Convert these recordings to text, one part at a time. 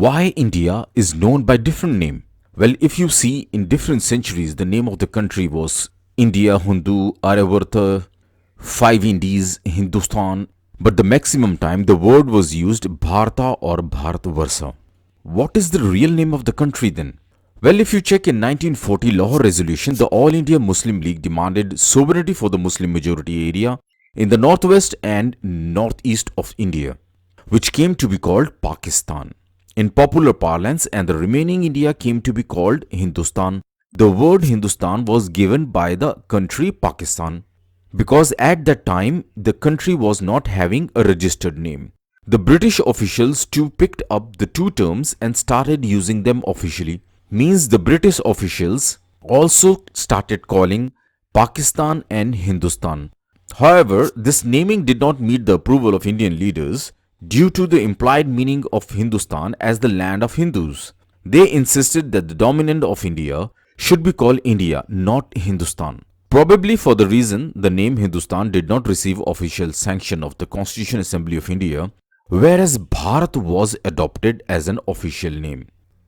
Why India is known by different name? Well, if you see in different centuries, the name of the country was India, Hindu, Aryavarta, Five Indies, Hindustan, but the maximum time the word was used Bharata or Bharatvarsha. What is the real name of the country then? Well, if you check in 1940 Lahore Resolution, the All India Muslim League demanded sovereignty for the Muslim majority area in the northwest and northeast of India, which came to be called Pakistan in popular parlance, and the remaining India came to be called Hindustan. The word Hindustan was given by the country Pakistan because at that time the country was not having a registered name. The British officials too picked up the two terms and started using them officially. Means the British officials also started calling Pakistan and Hindustan. However, this naming did not meet the approval of Indian leaders due to the implied meaning of Hindustan as the land of Hindus. They insisted that the dominant of India should be called India, not Hindustan. Probably for the reason the name Hindustan did not receive official sanction of the Constitution Assembly of India, whereas Bharat was adopted as an official name.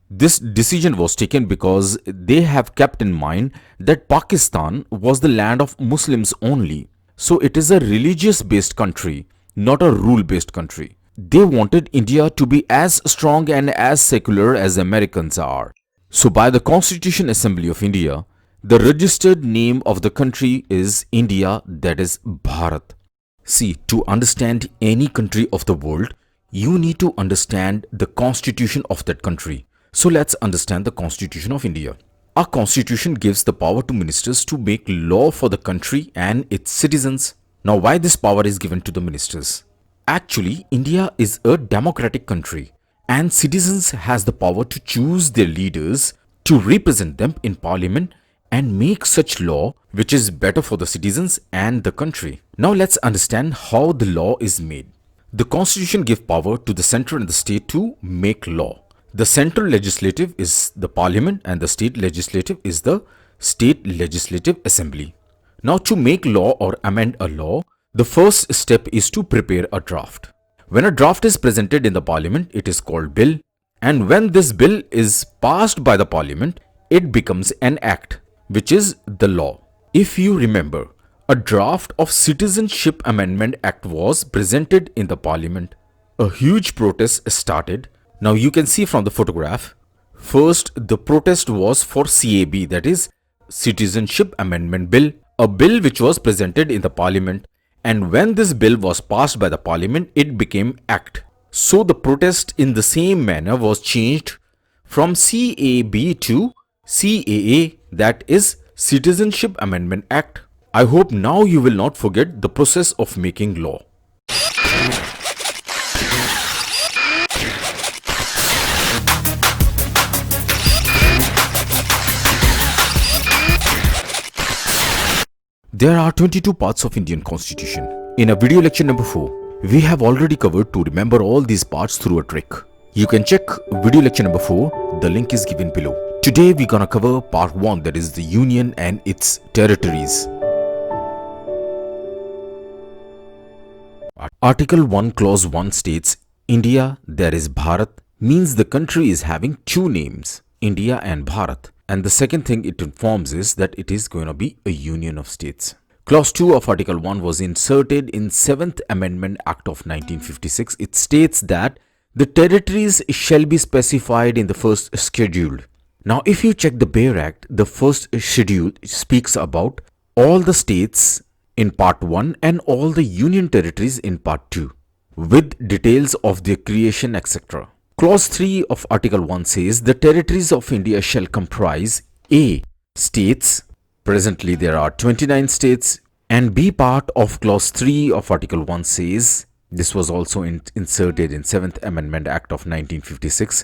This decision was taken because they have kept in mind that Pakistan was the land of Muslims only. So it is a religious based country, not a rule based country. They wanted India to be as strong and as secular as Americans are. So by the Constitution Assembly of India, the registered name of the country is India, that is Bharat. See, to understand any country of the world, you need to understand the constitution of that country. So let's understand the Constitution of India. Our constitution gives the power to ministers to make law for the country and its citizens. Now, why this power is given to the ministers? Actually, India is a democratic country and citizens has the power to choose their leaders to represent them in parliament and make such law which is better for the citizens and the country. Now let's understand how the law is made. The constitution gives power to the center and the state to make law. The central legislative is the parliament and the state legislative is the state legislative assembly. Now to make law or amend a law, the first step is to prepare a draft. When a draft is presented in the parliament, it is called bill, and when this bill is passed by the parliament, it becomes an act, which is the law. If you remember, a draft of Citizenship Amendment Act was presented in the parliament. A huge protest started. Now you can see from the photograph, first the protest was for CAB, that is Citizenship Amendment Bill, a bill which was presented in the parliament, and when this bill was passed by the parliament, it became act. So the protest in the same manner was changed from CAB to CAA, that is Citizenship Amendment Act. I hope now you will not forget the process of making law. There are 22 parts of Indian Constitution. In a video lecture number 4, we have already covered to remember all these parts through a trick. You can check video lecture number 4, the link is given below. Today we're gonna cover part 1, that is the Union and its territories. Article 1 Clause 1 states, India, that is Bharat, means the country is having two names, India and Bharat. And the second thing it informs is that it is going to be a union of states. Clause 2 of Article 1 was inserted in 7th Amendment Act of 1956. It states that the territories shall be specified in the first schedule. Now, if you check the Bear Act, the first schedule speaks about all the states in Part 1 and all the union territories in Part 2, with details of their creation, etc. Clause 3 of Article 1 says the territories of India shall comprise A. States, presently there are 29 states, and B part of Clause 3 of Article 1 says, this was also inserted in 7th Amendment Act of 1956,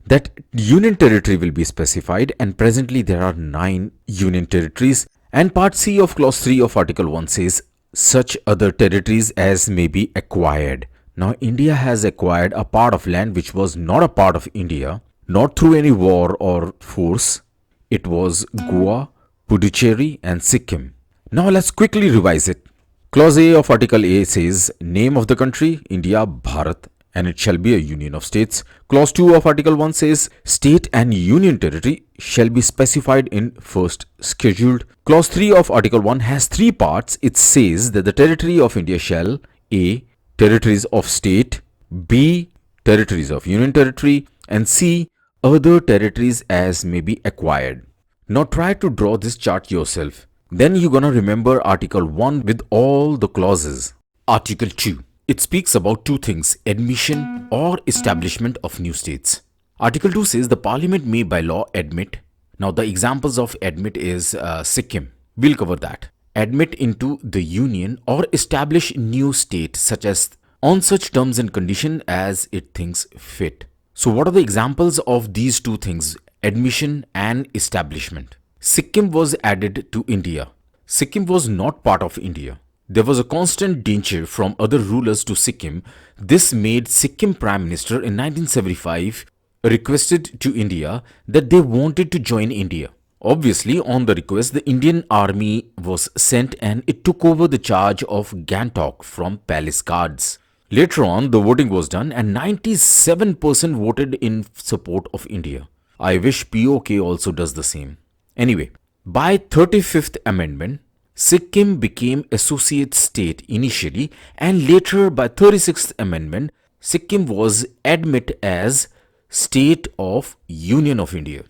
that union territory will be specified, and presently there are 9 union territories, and Part C of Clause 3 of Article 1 says such other territories as may be acquired. Now, India has acquired a part of land which was not a part of India, not through any war or force. It was Goa, Puducherry and Sikkim. Now, let's quickly revise it. Clause A of Article A says, name of the country, India, Bharat. and it shall be a union of states. Clause 2 of Article 1 says state and union territory shall be specified in first scheduled. Clause 3 of Article 1 has three parts. It says that the territory of India shall A. Territories of state, B. Territories of union territory, and C. Other territories as may be acquired. Now try to draw this chart yourself. Then you're gonna remember Article 1 with all the clauses. Article 2. It speaks about two things: admission or establishment of new states. Article 2 says the parliament may by law admit. Now the examples of admit is Sikkim. We'll cover that. Admit into the union or establish new state such as on such terms and condition as it thinks fit. So what are the examples of these two things, admission and establishment? Sikkim was added to India. Sikkim was not part of India. There was a constant danger from other rulers to Sikkim. This made Sikkim Prime Minister in 1975 requested to India that they wanted to join India. Obviously, on the request, the Indian army was sent and it took over the charge of Gangtok from palace guards. Later on, the voting was done and 97% voted in support of India. I wish POK also does the same. Anyway, by 35th Amendment, Sikkim became associate state initially, and later by 36th Amendment, Sikkim was admitted as state of Union of India.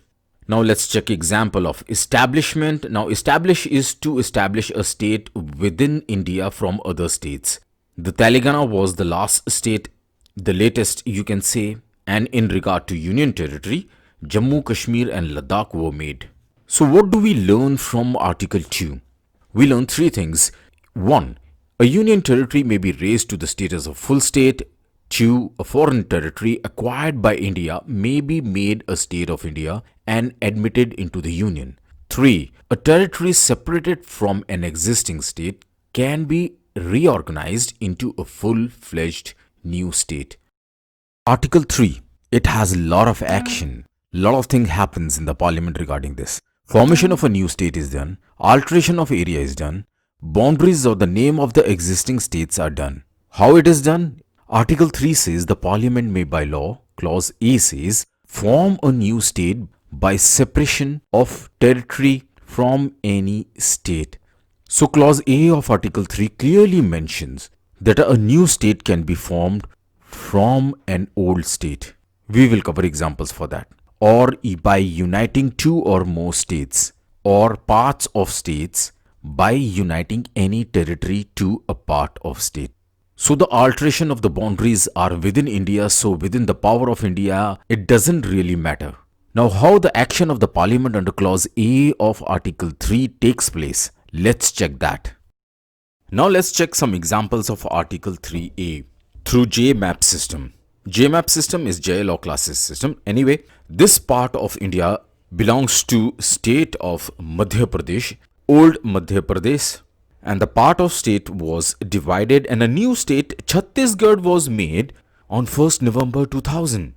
Now let's check example of establishment. Now establish is to establish a state within India from other states. The Telangana was the last state, the latest you can say, and in regard to Union territory, Jammu, Kashmir and Ladakh were made. So what do we learn from Article 2? We learn three things. 1. A union territory may be raised to the status of full state. 2. A foreign territory acquired by India may be made a state of India and admitted into the union. 3. A territory separated from an existing state can be reorganized into a full-fledged new state. Article 3. It has a lot of action. Lot of things happens in the parliament regarding this. Formation of a new state is done. Alteration of area is done. Boundaries or the name of the existing states are done. How it is done? Article 3 says the parliament may by law. Clause A says form a new state by separation of territory from any state. So clause A of Article 3 clearly mentions that a new state can be formed from an old state. We will cover examples for that. Or by uniting two or more states or parts of states by uniting any territory to a part of state. So the alteration of the boundaries are within India, so within the power of India, it doesn't really matter. Now how the action of the parliament under clause A of Article 3 takes place, let's check that. Now let's check some examples of Article 3A through JMAP system. JMAP system is J law classes system. Anyway, this part of India belongs to state of Madhya Pradesh, old Madhya Pradesh, and the part of state was divided and a new state Chhattisgarh was made on 1st November 2000.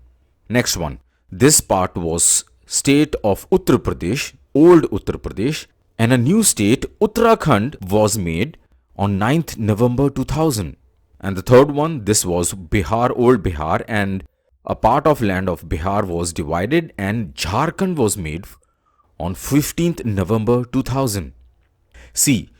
Next one, this part was state of Uttar Pradesh, old Uttar Pradesh, and a new state Uttarakhand was made on 9th November 2000. And the third one, this was Bihar, old Bihar, and a part of land of Bihar was divided and Jharkhand was made on 15th November 2000. See,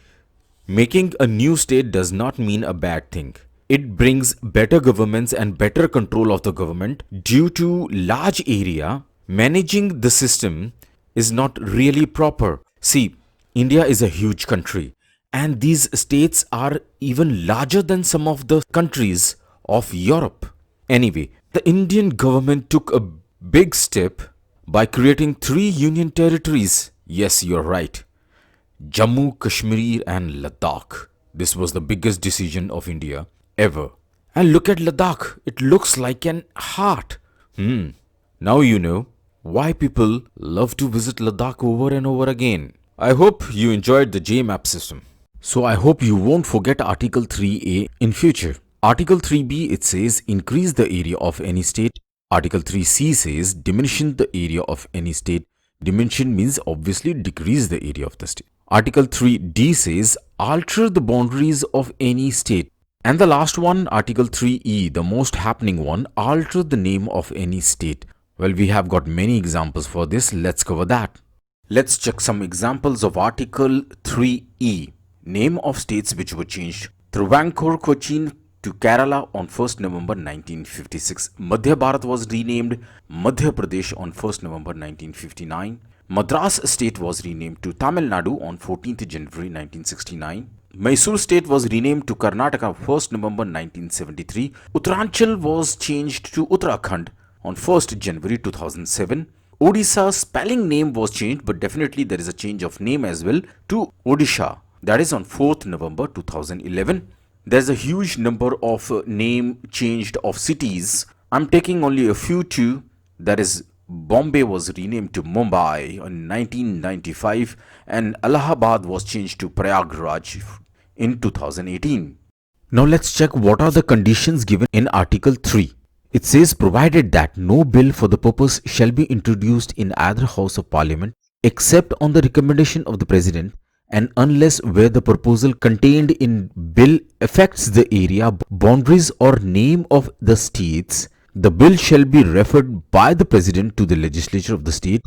making a new state does not mean a bad thing. It brings better governance and better control of the government. Due to large area, managing the system is not really proper. See, India is a huge country. And these states are even larger than some of the countries of Europe. Anyway, the Indian government took a big step by creating 3 union territories. Yes, you're right. Jammu, Kashmir and Ladakh. This was the biggest decision of India ever. And look at Ladakh. It looks like an heart. Now you know why people love to visit Ladakh over and over again. I hope you enjoyed the JMAP system. So I hope you won't forget Article 3A in future. Article 3B, it says increase the area of any state. Article 3C says diminish the area of any state. Dimension means obviously decrease the area of the state. Article 3D says alter the boundaries of any state. And the last one, Article 3E, the most happening one, alter the name of any state. Well, we have got many examples for this. Let's cover that. Let's check some examples of Article 3E. Name of states which were changed. Travancore, Cochin to Kerala on 1st November 1956. Madhya Bharat was renamed Madhya Pradesh on 1st November 1959. Madras state was renamed to Tamil Nadu on 14th January 1969. Mysore state was renamed to Karnataka 1st November 1973. Uttaranchal was changed to Uttarakhand on 1st January 2007. Odisha spelling name was changed, but definitely there is a change of name as well to Odisha. That is on 4th November 2011. There's a huge number of name changed of cities. I'm taking only a few too. That is, Bombay was renamed to Mumbai in 1995 and Allahabad was changed to Prayagraj in 2018. Now let's check what are the conditions given in Article 3. It says, provided that no bill for the purpose shall be introduced in either House of Parliament except on the recommendation of the President, and unless where the proposal contained in bill affects the area, boundaries or name of the states, the bill shall be referred by the President to the legislature of the state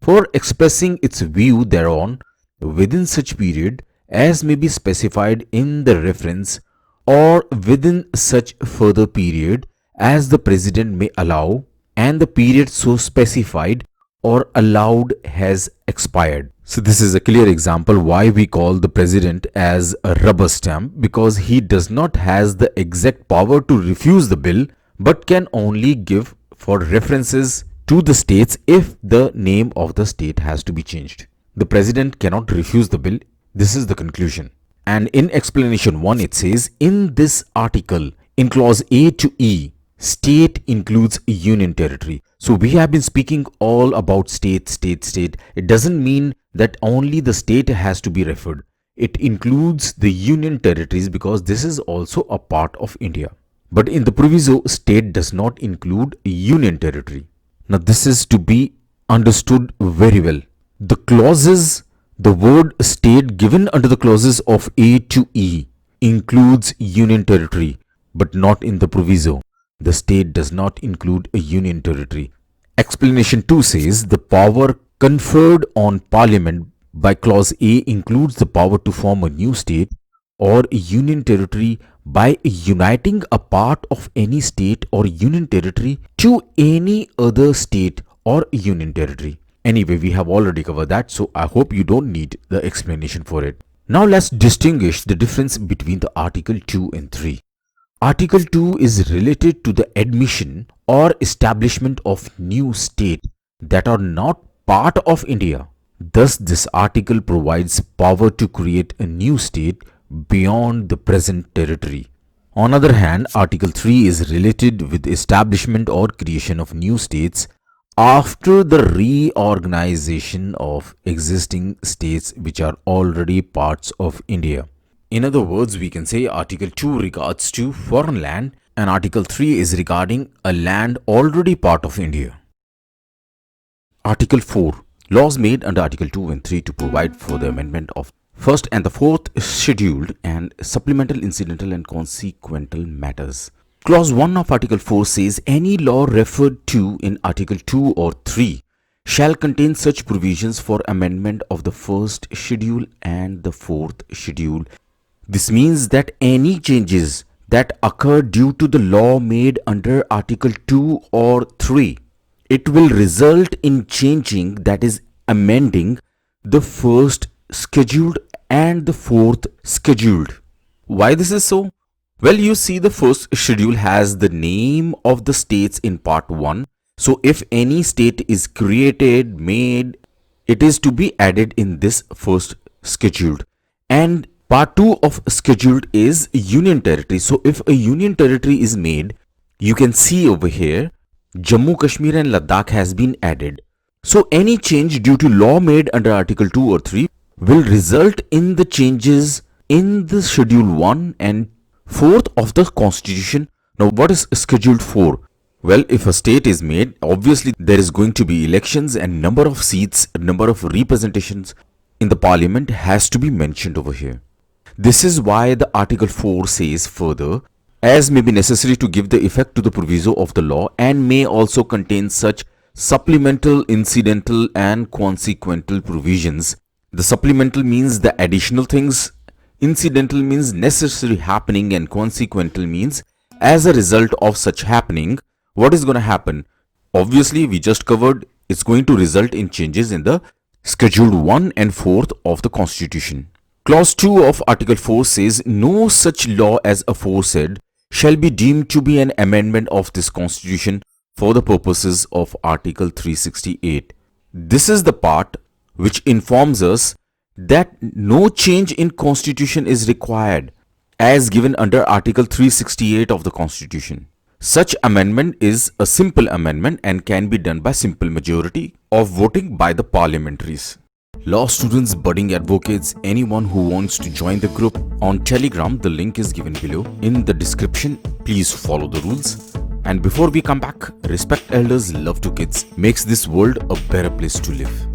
for expressing its view thereon within such period as may be specified in the reference, or within such further period as the President may allow, and the period so specified or allowed has expired. So this is a clear example why we call the President as a rubber stamp, because he does not has the exact power to refuse the bill, but can only give for references to the states if the name of the state has to be changed. The President cannot refuse the bill. This is the conclusion. And in explanation 1, it says, in this article, in clause A to E, state includes union territory. So we have been speaking all about state. It doesn't mean that only the state has to be referred. It includes the union territories because this is also a part of India. But in the proviso, state does not include union territory. Now this is to be understood very well. The clauses, the word state given under the clauses of A to E includes union territory, but not in the proviso. The state does not include a union territory. Explanation 2 says the power conferred on Parliament by clause A includes the power to form a new state or a union territory by uniting a part of any state or union territory to any other state or union territory. Anyway, we have already covered that, so I hope you don't need the explanation for it. Now let's distinguish the difference between the Article 2 and 3. Article 2 is related to the admission or establishment of new states that are not part of India. Thus, this article provides power to create a new state beyond the present territory. On the other hand, Article 3 is related with establishment or creation of new states after the reorganization of existing states which are already parts of India. In other words, we can say Article 2 regards to foreign land and Article 3 is regarding a land already part of India. Article 4. Laws made under Article 2 and 3 to provide for the amendment of first and the fourth scheduled and supplemental, incidental and consequential matters. Clause 1 of Article 4 says any law referred to in Article 2 or 3 shall contain such provisions for amendment of the first schedule and the fourth schedule. This means that any changes that occur due to the law made under Article 2 or 3, it will result in changing, that is amending, the first scheduled and the fourth scheduled. Why this is so? Well, you see, the first schedule has the name of the states in part 1. So if any state is created, made, it is to be added in this first scheduled. And part 2 of scheduled is union territory. So if a union territory is made, you can see over here, Jammu, Kashmir and Ladakh has been added. So any change due to law made under Article 2 or 3 will result in the changes in the Schedule 1 and 4th of the Constitution. Now what is Schedule 4? Well, if a state is made, obviously there is going to be elections and number of seats, number of representations in the parliament has to be mentioned over here. This is why the Article 4 says further, as may be necessary to give the effect to the proviso of the law and may also contain such supplemental, incidental and consequential provisions. The supplemental means the additional things, incidental means necessary happening, and consequential means as a result of such happening, what is going to happen? Obviously, we just covered it's going to result in changes in the Schedule 1 and 4th of the Constitution. Clause 2 of Article 4 says, no such law as aforesaid shall be deemed to be an amendment of this Constitution for the purposes of Article 368. This is the part which informs us that no change in Constitution is required as given under Article 368 of the Constitution. Such amendment is a simple amendment and can be done by simple majority of voting by the parliamentaries. Law students, budding advocates, anyone who wants to join the group on Telegram, the link is given below in the description. Please follow the rules. And before we come back, respect elders, love to kids makes this world a better place to live.